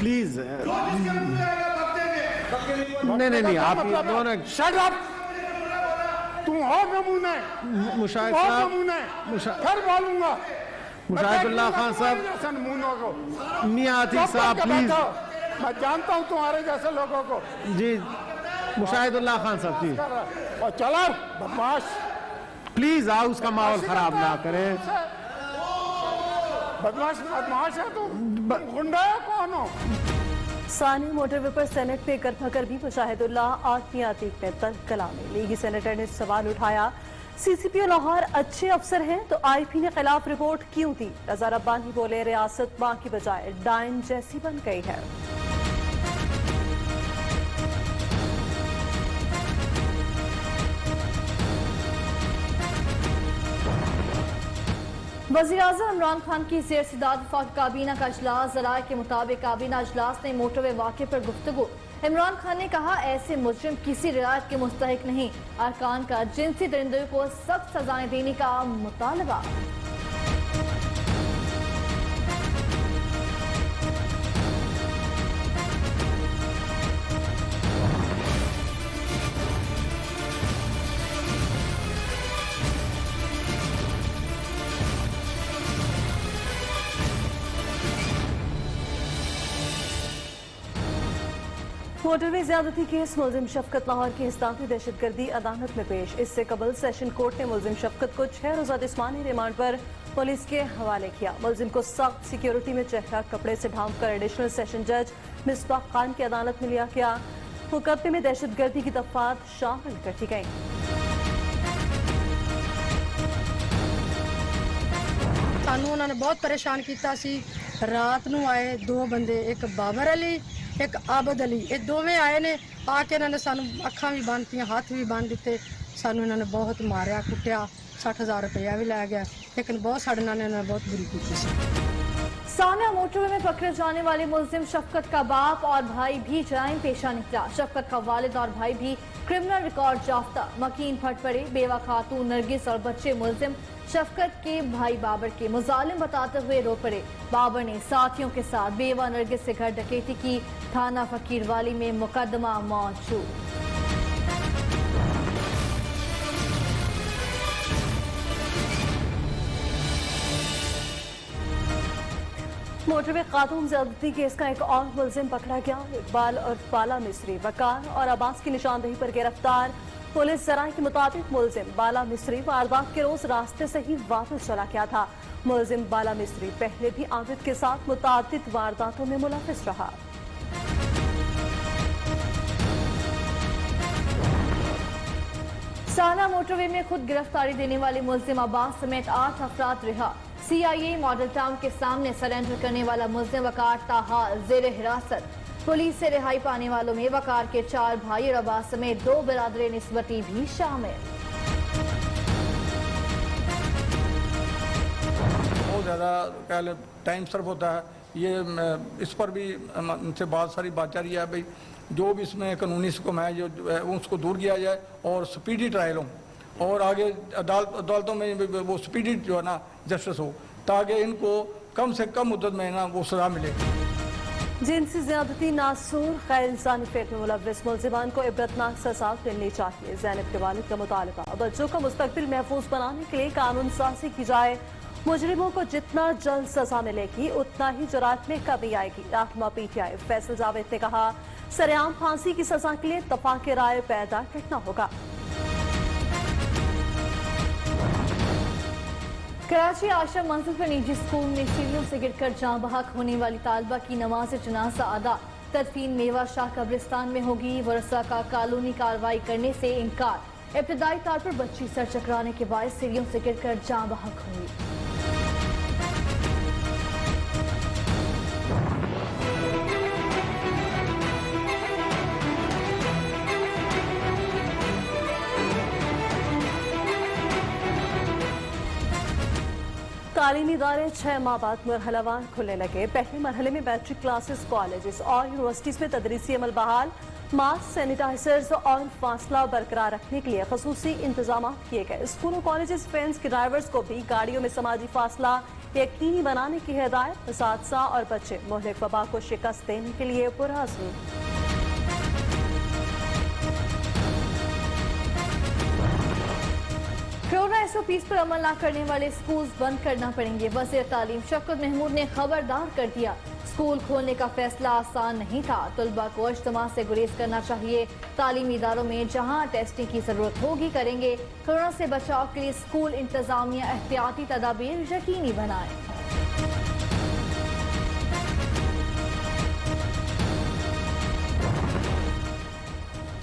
Please नहीं आप दोनों शट अप। तुम हो नमूने, मुशाहिद हो साहब, नमूने, फिर बोलूंगा मुशाहिदुल्लाह खान साहब, जैसे नमूनों को। मियां आतिक साहब प्लीज। मैं जानता हूँ तुम्हारे जैसे लोगों को। जी मुशाहिदुल्लाह खान साहब जी और चला बदमाश, प्लीज हाउस का माहौल खराब ना करें। बदमाश बदमाश है तुम, गुंडा है कौन हो? सानी मोटरवे पर सेनेट में करफकर भी मुशाहिदुल्लाह और मियां आतिक ने तल्ख कलामी। लीगी सेनेटर ने सवाल उठाया, सीसीपीओ लाहौर अच्छे अफसर हैं तो आईपी ने खिलाफ रिपोर्ट क्यों दी? रजा रब्बानी बोले, रियासत मां की बजाय डायन जैसी बन गई है। वज़ीर-ए-आज़म इमरान खान की ज़ेर सदारत वफाकी काबीना का इजलास। ज़राए के मुताबिक काबीना इजलास में मोटरवे वाक़े पर गुफ्तगू। इमरान खान ने कहा, ऐसे मुजरिम किसी रियायत के मुस्तहिक नहीं। अरकान का जिनसी दरिंदों को सख्त सजाएं देने का मुतालबा। मोटरवे ज्यादती केस मुलजिम शफकत लाहौर की इस्लामी दहशतगर्दी अदालत में पेश। इससे कबल सेशन कोर्ट ने मुलजिम शफकत को 6 रोजा जिस्मानी रिमांड पर पुलिस के हवाले किया। मुलजिम को सख्त सिक्योरिटी में चेहरा कपड़े से ढांप कर एडिशनल सेशन जज मिसबाह खान की अदालत में लिया गया। मुकदमे में दहशतगर्दी की दफात शामिल कर दी गई। सानू उन्होंने बहुत परेशान किया सी। रात नू आए 2 बंदे, एक बाबर अली एक आबद अली, ये दोवें आए ने। आके इन्होंने सानू अखा भी बंदतियां, हाथ भी बन दिते। सानू इन्होंने बहुत मारिया कुटिया, 60,000 रुपया भी लै गया, लेकिन बहुत साढ़े नाल इन्होंने बहुत बुरी की। सानिया मोटरवे में पकड़े जाने वाले मुलजिम शफकत का बाप और भाई भी जराइम पेशा निकला। शफकत का वालिद और भाई भी क्रिमिनल रिकॉर्ड याफ्ता। मकीन फट पड़े, बेवा खातून नरगिस और बच्चे मुलजिम शफकत के भाई बाबर के मुजालिम बताते हुए रो पड़े। बाबर ने साथियों के साथ बेवा नरगिस से घर डकैती की। थाना फकीरवाली में मुकदमा मौजूद। मोटरवे खातून ज्यादती केस का एक और मुलजिम पकड़ा गया। इकबाल और बाला मिस्री वकार और अब्बास की निशानदेही पर गिरफ्तार। पुलिस जराये के मुताबिक मुलजिम बाला मिस्री वारदात के रोज रास्ते से ही वापस चला गया था। मुलजिम बाला मिस्री पहले भी आबिद के साथ मुतादिद वारदातों में मुलविस रहा। साना मोटरवे में खुद गिरफ्तारी देने वाले मुलजिम अब्बास समेत 8 अफराद रिहा। CIA मॉडल टाउन के सामने सरेंडर करने वाला मुलजिम वकार ताहाल जेर हिरासत। पुलिस से रिहाई पाने वालों में वकार के 4 भाई और अब्बास समेत 2 बिरादरे निस्बती भी शामिल। बहुत ज़्यादा टाइम सर्व होता है ये, इस पर भी उनसे बहुत सारी बात जा रही है भाई, जो भी इसमें कानूनी हुक्म है जो उसको दूर किया जाए और स्पीडी ट्रायल हो और आगे अदालतों में वो स्पीडी जो है ना जस्टिस हो, ताकि इनको कम से कम मुद्दत में ना वो सजा मिले। जिनसी ज्यादती नासूर गैर इंसानी फेक में मुलविस मुलजिमान को इबरतनाक सजा मिलनी चाहिए। ज़ैनब के वालिद का मुतालबा, बच्चों का मुस्तकबिल महफूज बनाने के लिए कानून साजी की जाए। मुजरिमों को जितना जल्द सजा मिलेगी उतना ही जुरात में कमी आएगी। रहनुमा PTI फैसल जावेद ने कहा, सरेआम फांसी की सजा के लिए तफाक राय पैदा करना होगा। कराची आशम मंजिल पर निजी स्कूल में सीढ़ियों से गिरकर जाँ बहक होने वाली तालबा की नमाज जनाजा अदा। तदफीन मेवा शाह कब्रिस्तान में होगी। वरसा का कानूनी कार्रवाई करने से इनकार। इब्तदाई तौर पर बच्ची सर चकराने के बाद सीढ़ियों से गिरकर जाँ बहक हुई। तालीमी इदारे 6 माह बाद मरहलावार खुलने लगे। पहले मरहले में मैट्रिक क्लासेस, कॉलेजेस और यूनिवर्सिटीज में तदरीसी अमल बहाल। मास्क, सैनिटाइजर्स और फासला बरकरार रखने के लिए खसूसी इंतजाम किए गए। स्कूलों, कॉलेजेस, फैंस के ड्राइवर्स को भी गाड़ियों में समाजी फासला यकीनी बनाने की हिदायत। असातिज़ा और बच्चे मुहलिक वबा को शिकस्त देने के लिए पुरअज़्म। कोरोना SOPs पर अमल न करने वाले स्कूल बंद करना पड़ेंगे। वज़ीर तालीम शफ़क़त महमूद ने खबरदार कर दिया, स्कूल खोलने का फैसला आसान नहीं था। तलबा को इज्तिमा से गुरेज करना चाहिए। तालीमी इदारों में जहाँ टेस्टिंग की जरूरत होगी करेंगे। कोरोना से बचाव के लिए स्कूल इंतजामिया एहतियाती तदाबीर यकीनी बनाए।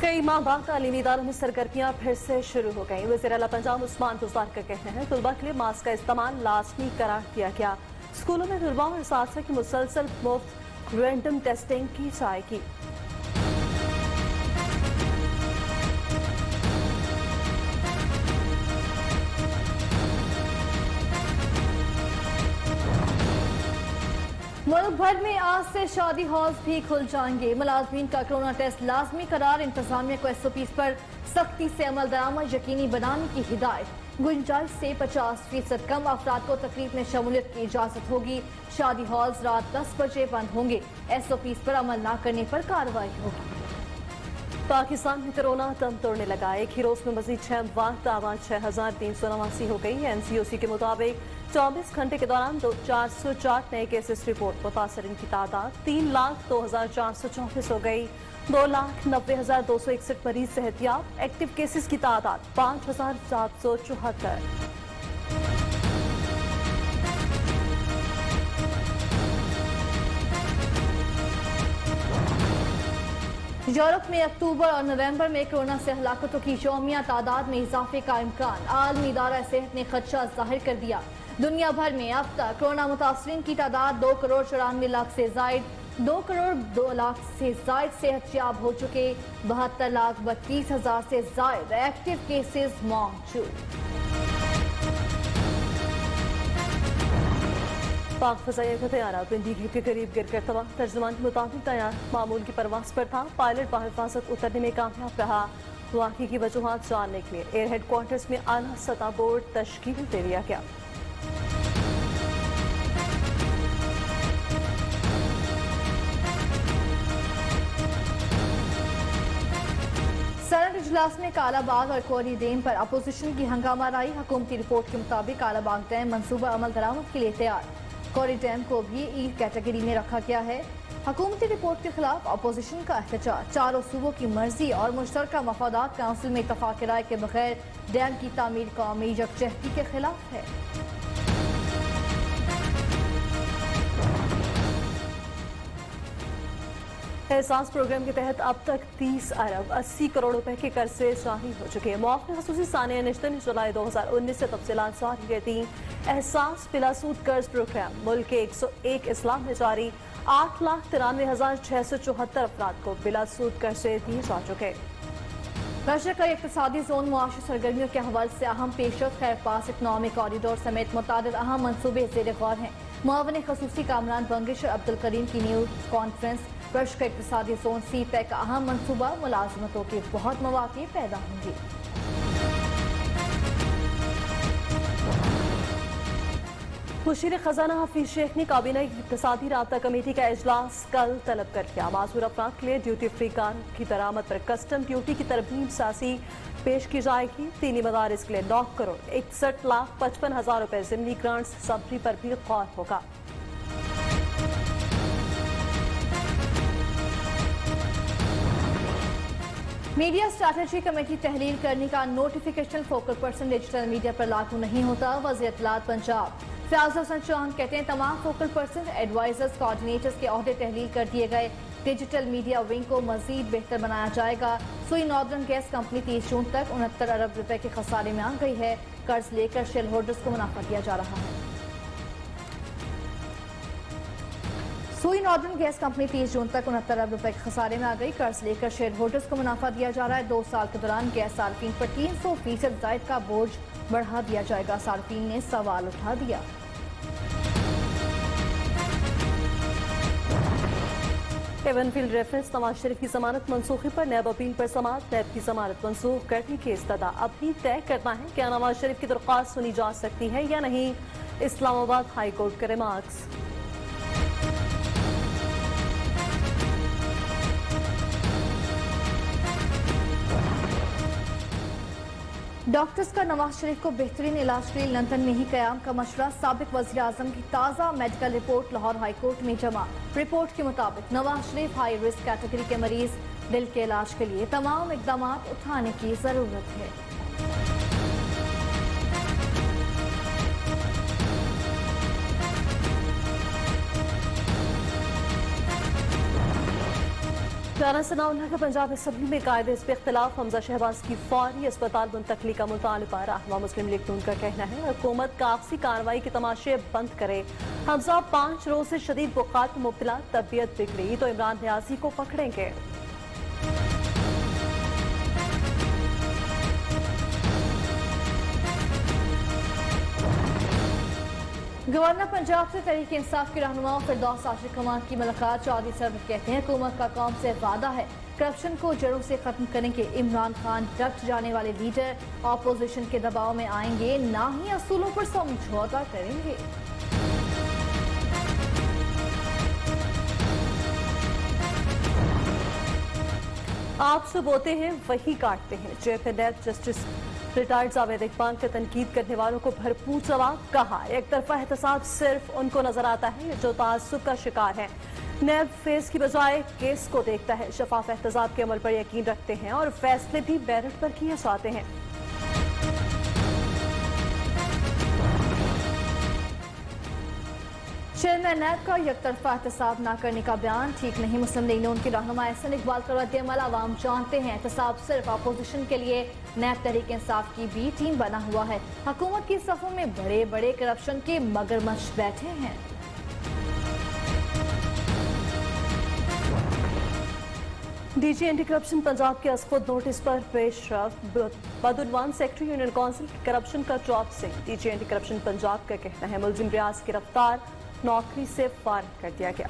कई माह बाद तालीमी इदारों में सरगर्मियां फिर से शुरू हो गई। वज़ीर आला पंजाब उस्मान बुज़दार का कहना है, तलबा के लिए मास्क का इस्तेमाल लाजमी करार दिया गया। स्कूलों में तलबा और असातिज़ा की मुसलसल मुफ्त रैंडम टेस्टिंग की जाएगी। मुल्क भर में आज से शादी हॉल्स भी खुल जाएंगे। मुलाजमीन का कोरोना टेस्ट लाजमी करार। इंतजामिया को SOPs पर सख्ती से अमल दरामद यकीनी बनाने की हिदायत। गुंजाइश से 50% कम अफराद को तकरीब में शमूलियत की इजाजत होगी। शादी हॉल्स रात 10 बजे बंद होंगे। SOPs पर अमल न करने पर कार्रवाई होगी। पाकिस्तान में कोरोना दम तोड़ने लगा। एक ही रोज में मजीद 6 अमवात, आवाज 6389 हो गई। NCOC के मुताबिक 24 घंटे के दौरान 404 नए केसेस रिपोर्ट। मुतासरीन की तादाद 3,02,434 हो गई। 2,90,261 मरीज सेहतियाब। एक्टिव केसेस की तादाद 5,774। यूरोप में अक्टूबर और नवंबर में कोरोना से हलाकतों की यौमिया तादाद में इजाफे का इम्कान। आलमी इदारा सेहत ने खदशा जाहिर कर दिया। दुनिया भर में अब तक कोरोना मुतासरीन की तादाद 2,94,00,000 से जायद 2,02,00,000 से जायद सेहतयाब हो चुके। 72,32,000 से जायद एक्टिव केसेस मौजूद। पाक फ़ज़ाइया का तैयारा पिंडी के करीब गिरकर तबाह। तर्जुमान के मुताबिक तैयार मामूल की परवास पर था। पायलट बाहिफाजत उतरने में कामयाब रहा। वाक़ई की वजूहात जानने के लिए एयर हेडक्वार्टर्स में आला सतह बोर्ड तश्कील दे दिया गया। सनद इजलास में कालाबाग और कोरी डैम पर अपोजिशन की हंगामा राई। हुकूमती रिपोर्ट के मुताबिक कालाबाग डैम मंसूबा अमल दरामद के लिए तैयार। कोरी डैम को भी ई कैटेगरी में रखा गया है। हुकूमती रिपोर्ट के खिलाफ अपोजिशन का एहतजाज। चारों सूबों की मर्जी और मुश्तरका मफादात काउंसिल में इत्तफाक राय के बगैर डैम की तामीर कौमी यकजहती के खिलाफ है। एहसास प्रोग्राम के तहत अब तक 30 अरब 80 करोड़ रुपए के कर्जे जारी हो चुके हैं। मुआवजा खसूसी सानिया निश्चित जुलाई 2019 से तफसीलात जारी रहती। एहसास बिलासूद कर्ज प्रोग्राम मुल्क के 101 इस्लाम में जारी। 8,93,674 अफराद को बिलासूद कर्जे दिए जा चुके। रशिया का इक्तिसादी जोन मुआशी सरगर्मियों के हवाले से अहम पेशरफ खैर पास इकनॉमिक कॉरिडोर समेत मुतादिद अहम मनसूबे ज़ेर गौर हैं। मुआवन खसूसी कामरान बंगिश और अब्दुल करीम की न्यूज़ कॉन्फ्रेंस। रशिया का इक्तिसादी जोन CPEC का अहम मनसूबा। मुलाजमतों के बहुत मौके पैदा होंगे। मुशीर खजाना हफीज शेख ने काबीना की इक्तिसादी राब्ता कमेटी का इजलास कल तलब कर लिया। माजूर अफराद के लिए ड्यूटी फ्री कार की दरामद पर कस्टम ड्यूटी की तरमीम सासी पेश की जाएगी। दीनी मदारिस के लिए 9,61,55,000 रुपए ज़िमनी ग्रांट्स सब्री पर भी गौर होगा। मीडिया स्ट्रैटेजी कमेटी तहलील करने का notification focal person digital media पर लागू नहीं होता। वज़ीर इत्तलात पंजाब फयाज हसन चौहान कहते हैं तमाम फोकल पर्सन एडवाइजर्स कोऑर्डिनेटर्स के अहदे तहलील कर दिए गए। डिजिटल मीडिया विंग को मजीद बेहतर बनाया जाएगा। सुई नॉर्दर्न गैस कंपनी 30 जून तक 69 अरब रुपए के खसारे में आ गई है। कर्ज लेकर शेयर होल्डर्स को मुनाफा दिया जा रहा है। सुई नॉर्दर्न गैस कंपनी 30 जून तक 69 अरब रुपए के खसारे में आ गई। कर्ज लेकर शेयर होल्डर्स को मुनाफा दिया जा रहा है। 2 साल के दौरान गैस सार्फिन पर 300% जायद का बोझ बढ़ा दिया जाएगा। सार्फिन ने सवाल उठा दिया। एवनफील्ड रेफरेंस नवाज शरीफ की जमानत मनसूखी पर नैब अपील पर समाअत। नैब की जमानत मनसूख करने की इस्तदा अभी तय करना है क्या नवाज शरीफ की दरख्वास्त सुनी जा सकती है या नहीं। इस्लामाबाद हाई कोर्ट के रिमार्क्स। डॉक्टर्स का नवाज शरीफ को बेहतरीन इलाज के लिए लंदन में ही कयाम का मशवरा। साबिक वज़ीर आज़म की ताज़ा medical report Lahore high court में जमा। रिपोर्ट के मुताबिक Nawaz Sharif high risk category के मरीज, दिल के इलाज के लिए तमाम इकदाम उठाने की जरूरत है। राना सनाउल्लाह का पंजाब असम्बली में कायदे इस पे इख्तिलाफ। हमजा शहबाज की फौरी अस्पताल मुंतकली का मुतालबा। रहनुमा मुस्लिम लीग नून का कहना है हुकूमत कागजी कार्रवाई के तमाशे बंद करे। हमजा 5 रोज से शदीद बुखार में मुब्तला, तबीयत बिगड़ी तो इमरान न्याजी को पकड़ेंगे। गवर्नर पंजाब से तहरीक इंसाफ के रहनुमा फिरदौस आशिक कमान की मुलाकात। चौधरी सरवर कहते हैं हुकूमत का कौम से वादा है करप्शन को जड़ों से खत्म करेंगे। इमरान खान डट जाने वाले लीडर ऑपोजिशन के दबाव में आएंगे, ना ही असूलों पर समझौता करेंगे। आप सब बोते हैं वही काटते हैं। जेएफएनएफ जस्टिस रिटायर्ड जावेद इकबाल के तनकीद करने वालों को भरपूर जवाब। कहा एक तरफा एहतसाब सिर्फ उनको नजर आता है जो तासुब का शिकार है। नैब फेस की बजाय केस को देखता है। शफाफ एहतसाब के अमल पर यकीन रखते हैं और फैसले भी मेरिट पर किए जाते हैं। चेयरमैन नैब का एकतरफा एहतसाब न करने का बयान ठीक नहीं। मुस्लिम लीग नून के रहनुमा एहसन इकबाल का रद्द-ए-अमल आवाम जानते हैं एहतसाब सिर्फ अपोजिशन के लिए। नैब तहरीक इंसाफ की बी टीम बना हुआ है। हुकूमत की सफों में बड़े बड़े करप्शन के मगरमच्छ बैठे हैं। डीजी एंटी करप्शन पंजाब के खुद नोटिस पर पेशरफ। बदउनवान सेक्रेटरी यूनियन काउंसिल करप्शन का जॉब से। डीजी एंटी करप्शन पंजाब का कहना है मुलजिम रियाज गिरफ्तार, नौकरी से फारिग कर दिया गया।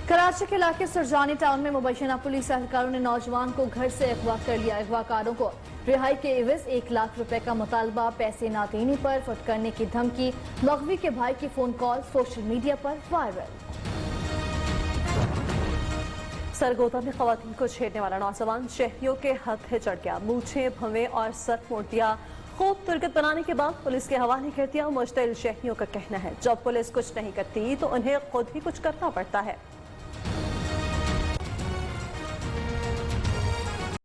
कराची के इलाके सरजानी टाउन में मुबैना पुलिस एहलकारों ने नौजवान को घर से अगवा कर लिया। अगवाकारों को रिहाई के एवज 1 लाख रुपए का मुतालबा, पैसे ना देने पर फुट करने की धमकी। मगवी के भाई की फोन कॉल सोशल मीडिया पर वायरल। सरगोदा में खवातीन को छेड़ने वाला नौजवान शहरियों के हद चढ़ गया। मूछें, भवें और सर मोड़ दिया। खूब तुरकत बनाने के बाद पुलिस के हवाले कर दिया। मुश्तिल शहरियों का कहना है जब पुलिस कुछ नहीं करती तो उन्हें खुद ही कुछ करना पड़ता है।